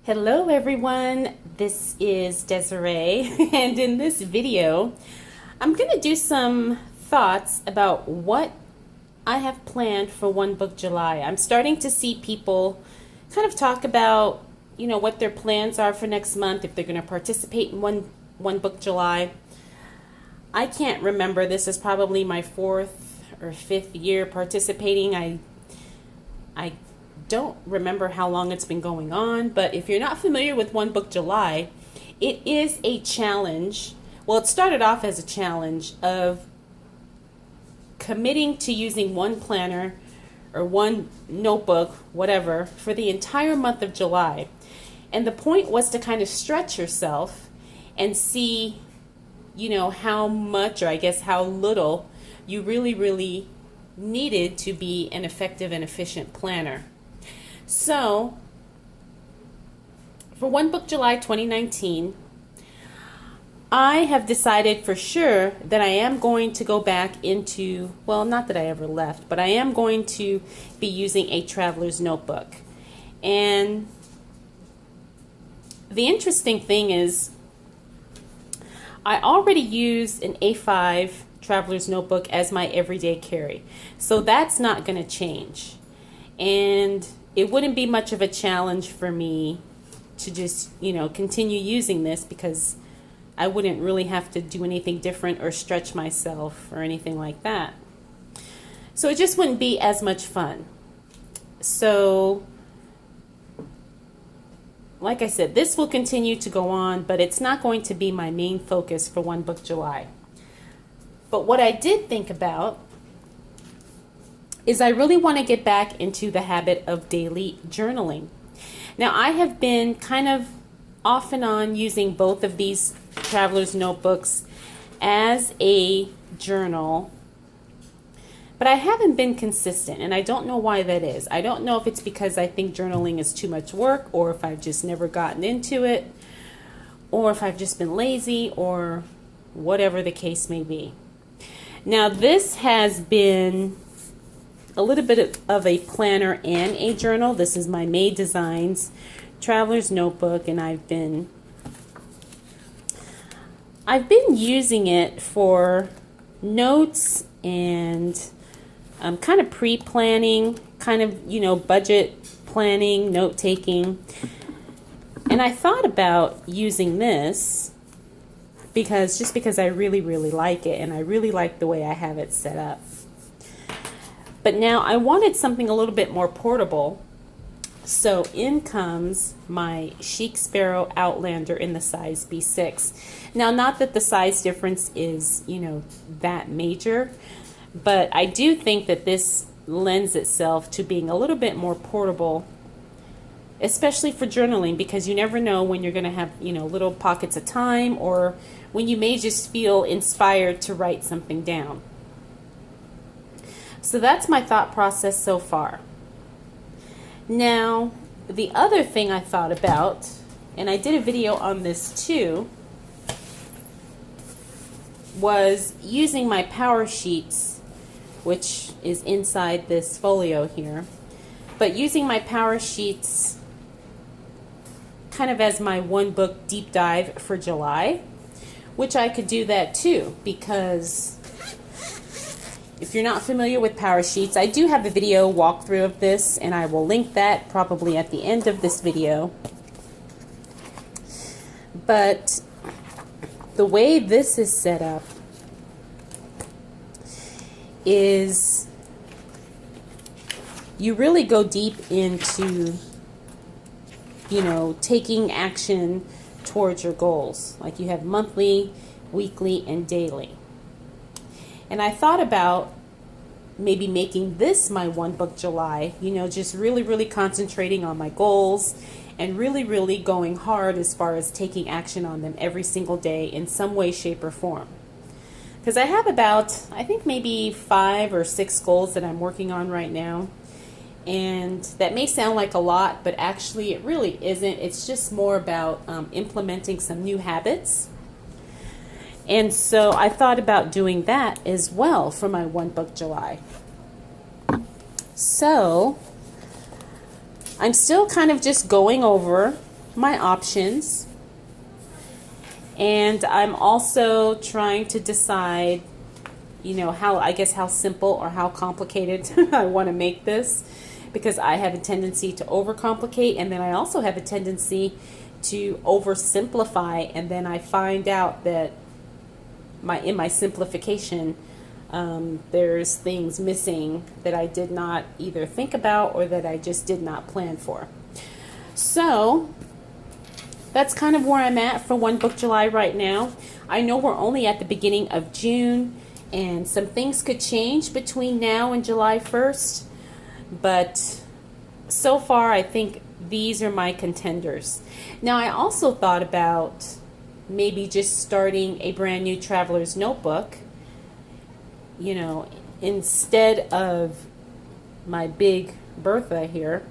Hello everyone, this is Desiree, and in this video I'm going to do some thoughts about what I have planned for One Book July. I'm starting to see people kind of talk about, what their plans are for next month, if they're going to participate in One Book July. I can't remember, this is probably my 4th or 5th year participating. I don't remember how long it's been going on, but if you're not familiar with One Book July, it is a challenge. Well, it started off as a challenge of committing to using one planner or one notebook, whatever, for the entire month of July. And the point was to kind of stretch yourself and see, how much, or I guess how little you really needed to be an effective and efficient planner. So, for One Book July 2019, I have decided for sure that I am going to go back into, well, not that I ever left, but I am going to be using a traveler's notebook. And the interesting thing is, I already use an A5 traveler's notebook as my everyday carry. So that's not going to change. And it wouldn't be much of a challenge for me to just, continue using this because I wouldn't really have to do anything different or stretch myself or anything like that. So it just wouldn't be as much fun. So, like I said, this will continue to go on, but it's not going to be my main focus for One Book July. But what I did think about is I really want to get back into the habit of daily journaling. Now, I have been kind of off and on using both of these traveler's notebooks as a journal, but I haven't been consistent, and I don't know why that is. I don't know if it's because I think journaling is too much work, or if I've just never gotten into it, or if I've just been lazy, or whatever the case may be. Now, this has been a little bit of a planner and a journal. This is my May Designs traveler's notebook, and I've been using it for notes and kind of pre-planning, kind of budget planning, note-taking. And I thought about using this because I really like it, and I really like the way I have it set up. But now I wanted something a little bit more portable. So in comes my Chic Sparrow Outlander in the size B6. Now, not that the size difference is, that major, but I do think that this lends itself to being a little bit more portable, especially for journaling, because you never know when you're going to have, little pockets of time, or when you may just feel inspired to write something down. So that's my thought process so far. Now, the other thing I thought about, and I did a video on this too, was using my power sheets, which is inside this folio here, but using my power sheets kind of as my one book deep dive for July, which I could do that too, because if you're not familiar with power sheets, I do have a video walkthrough of this, and I will link that probably at the end of this video. But the way this is set up is you really go deep into, taking action towards your goals. Like you have monthly, weekly, and daily. And I thought about maybe making this my One Book July, just really concentrating on my goals and really going hard as far as taking action on them every single day in some way, shape, or form. Because I have about, I think maybe 5 or 6 goals that I'm working on right now. And that may sound like a lot, but actually it really isn't. It's just more about implementing some new habits. And so I thought about doing that as well for my One Book July. So I'm still kind of just going over my options. And I'm also trying to decide, you know, how simple or how complicated I want to make this, because I have a tendency to overcomplicate, and then I also have a tendency to oversimplify, and then I find out that in my simplification, there's things missing that I did not either think about or that I just did not plan for. So that's kind of where I'm at for One Book July right now. I know we're only at the beginning of June, and some things could change between now and July 1st, but so far I think these are my contenders. Now, I also thought about maybe just starting a brand new traveler's notebook, you know, instead of my big Bertha here.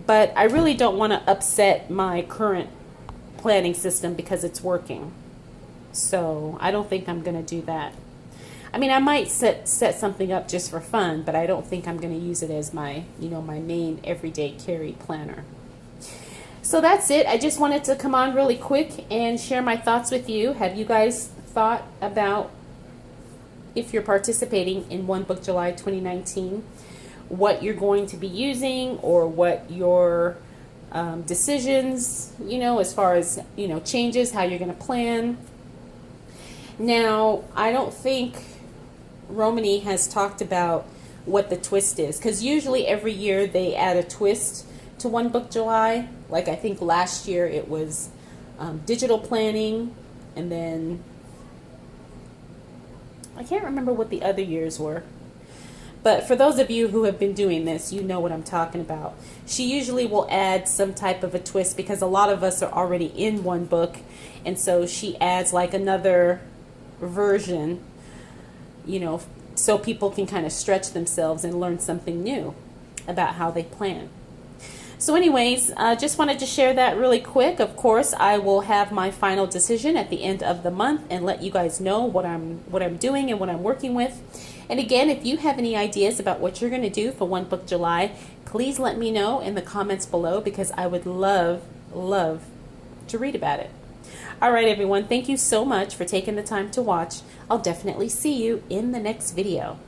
But I really don't want to upset my current planning system because it's working. So I don't think I'm going to do that. I mean, I might set something up just for fun, but I don't think I'm going to use it as my, you know, my main everyday carry planner. So that's it. I just wanted to come on really quick and share my thoughts with you. Have you guys thought about, if you're participating in One Book July 2019, what you're going to be using, or what your decisions, you know, as far as, you know, changes, how you're going to plan? Now, I don't think Romani has talked about what the twist is, because usually every year they add a twist to One Book July. Like, I think last year it was digital planning, and then I can't remember what the other years were. But for those of you who have been doing this, you know what I'm talking about. She usually will add some type of a twist, because a lot of us are already in one book, and so she adds like another version, you know, so people can kind of stretch themselves and learn something new about how they plan. So anyways, just wanted to share that really quick. Of course, I will have my final decision at the end of the month and let you guys know what I'm doing and what I'm working with. And again, if you have any ideas about what you're going to do for One Book July, please let me know in the comments below, because I would love to read about it. All right, everyone, thank you so much for taking the time to watch. I'll definitely see you in the next video.